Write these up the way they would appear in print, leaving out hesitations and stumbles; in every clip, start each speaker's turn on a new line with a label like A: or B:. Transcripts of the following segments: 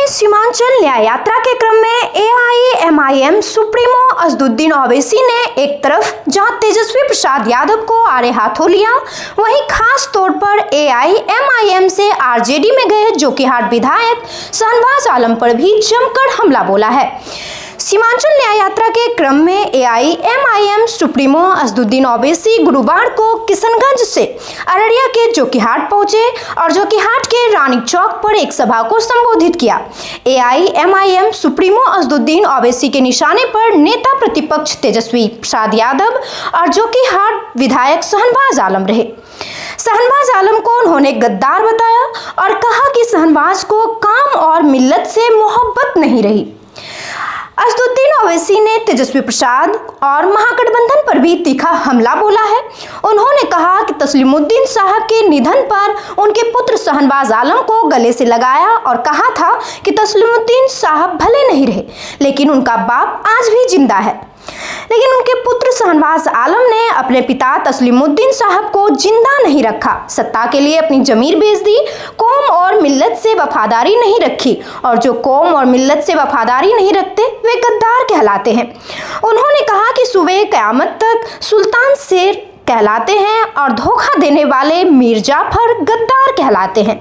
A: सीमांचल न्याय यात्रा के क्रम में एआईएमआईएम सुप्रीमो असदुद्दीन ओवैसी ने एक तरफ जहां तेजस्वी प्रसाद यादव को आड़े हाथों लिया, वहीं खास तौर पर एआईएमआईएम से आरजेडी में गए जोकीहाट विधायक शहनवाज आलम पर भी जमकर हमला बोला है। सीमांचल न्याय यात्रा के क्रम में एआईएमआईएम सुप्रीमो असदुद्दीन ओवैसी गुरुवार को किशनगंज से अररिया के जोकीहाट पहुंचे और जोकीहाट के रानी चौक पर एक सभा को संबोधित किया। एआईएमआईएम सुप्रीमो असदुद्दीन ओवैसी के निशाने पर नेता प्रतिपक्ष तेजस्वी प्रसाद यादव और जोकीहाट विधायक शहनवाज आलम रहे। शहनवाज आलम को उन्होंने गद्दार बताया और कहा कि शहनवाज को काम और मिल्लत से मोहब्बत नहीं रही। असदुद्दीन ओवैसी ने तेजस्वी प्रसाद और महागठबंधन पर भी तीखा हमला बोला है। उन्होंने कहा कि तस्लीमुद्दीन साहब के निधन पर उनके पुत्र शहनवाज आलम को गले से लगाया और कहा था कि तस्लीमुद्दीन साहब भले नहीं रहे, लेकिन उनका बाप आज भी जिंदा है। लेकिन उनके पुत्र शहनवाज आलम ने अपने पिता तस्लीमुद्दीन साहब को जिंदा नहीं रखा, सत्ता के लिए अपनी जमीर बेच दी, कौम और मिल्लत से वफादारी नहीं रखी, और जो कौम और मिल्लत से वफादारी नहीं रखते वे गद्दार कहलाते हैं। उन्होंने कहा कि सुबह क़यामत तक सुल्तान शेर कहलाते हैं और धोखा देने वाले मीर जाफर गद्दार कहलाते हैं।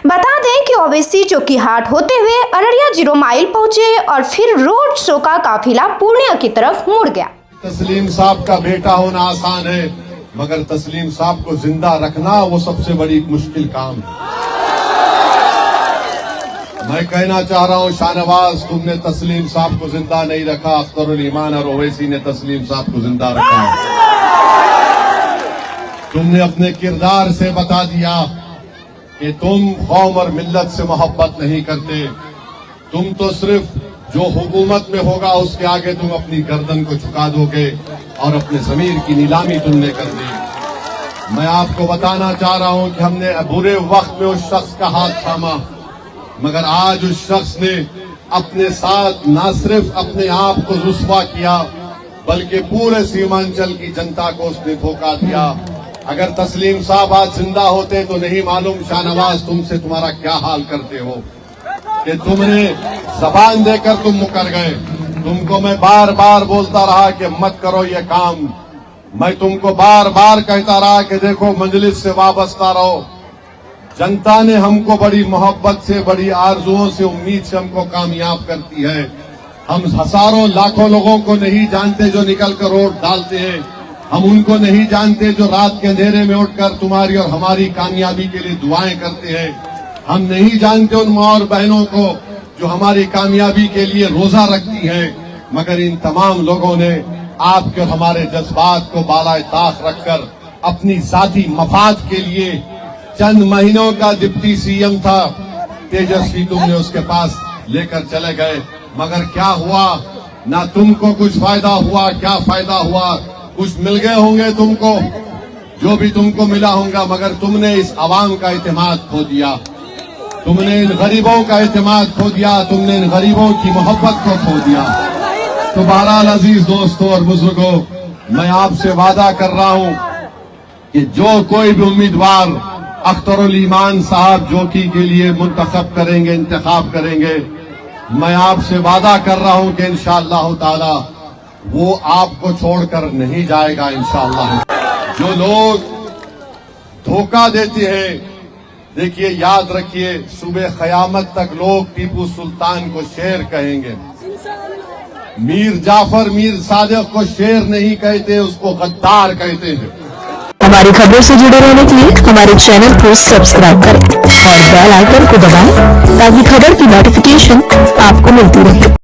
A: बता दें कि ओवैसी जोकीहाट होते हुए अररिया 0 माइल पहुंचे और फिर रोड शो का काफिला पूर्णिया की तरफ मुड़ गया।
B: तस्लीम साहब का बेटा होना आसान है, मगर तस्लीम साहब को जिंदा रखना वो सबसे बड़ी मुश्किल काम है। मैं कहना चाह रहा हूँ, शाहनवाज, तुमने तस्लीम साहब को जिंदा नहीं रखा, अख्तरुल ईमान और ओवैसी ने तस्लीम साहब को जिंदा रखा। तुमने अपने किरदार से बता दिया कि तुम कौम और मिल्लत से मोहब्बत नहीं करते। तुम तो सिर्फ जो हुकूमत में होगा उसके आगे तुम अपनी गर्दन को झुका दोगे और अपने जमीर की नीलामी तुमने कर दी। मैं आपको बताना चाह रहा हूं कि हमने बुरे वक्त में उस शख्स का हाथ थामा, मगर आज उस शख्स ने अपने साथ न सिर्फ अपने आप को रुस्वा किया, बल्कि पूरे सीमांचल की जनता को उसने धोखा दिया। अगर तस्लीम साहब आज जिंदा होते तो नहीं मालूम शाहनवाज तुमसे तुम्हारा क्या हाल करते हो कि तुमने जबान देकर तुम मुकर गए। तुमको मैं बार बार बोलता रहा कि मत करो ये काम। मैं तुमको बार बार कहता रहा कि देखो, मजलिस से वाबस्ता रहो। जनता ने हमको बड़ी मोहब्बत से, बड़ी आरजुओं से, उम्मीद से हमको कामयाब करती है। हम हजारों लाखों लोगों को नहीं जानते जो निकल कर वोट डालते हैं। हम उनको नहीं जानते जो रात के अंधेरे में उठकर तुम्हारी और हमारी कामयाबी के लिए दुआएं करते हैं। हम नहीं जानते उन माँ और बहनों को जो हमारी कामयाबी के लिए रोजा रखती हैं। मगर इन तमाम लोगों ने आपके और हमारे जज्बात को बालाए ताख रखकर अपनी जाती मफाद के लिए, चंद महीनों का डिप्टी सीएम था तेजस्वी, तुमने उसके पास लेकर चले गए। मगर क्या हुआ? ना तुमको कुछ फायदा हुआ। क्या फायदा हुआ? कुछ मिल गए होंगे तुमको, जो भी तुमको मिला होगा, मगर तुमने इस आवाम का एतमाद खो दिया। तुमने इन गरीबों का एतमाद खो दिया। तुमने इन गरीबों की मोहब्बत को खो दिया। तो बहरहाल अजीज दोस्तों और बुजुर्गों, मैं आपसे वादा कर रहा हूं कि जो कोई भी उम्मीदवार अख्तरुल ईमान साहब जोकी के लिए मुंतखब करेंगे, इंतखाब करेंगे, मैं आपसे वादा कर रहा हूं कि इंशाअल्लाह ताला वो आपको छोड़कर नहीं जाएगा इंशाअल्लाह। जो लोग धोखा देते हैं, देखिए, याद रखिए, सुबह क़यामत तक लोग टीपू सुल्तान को शेर कहेंगे। मीर जाफर, मीर सादिक को शेर नहीं कहते, उसको गद्दार कहते हैं।
C: हमारी खबरों से जुड़े रहने के लिए हमारे चैनल को सब्सक्राइब करें और बेल आइकन को दबाएं ताकि खबर की नोटिफिकेशन आपको मिलती रहे।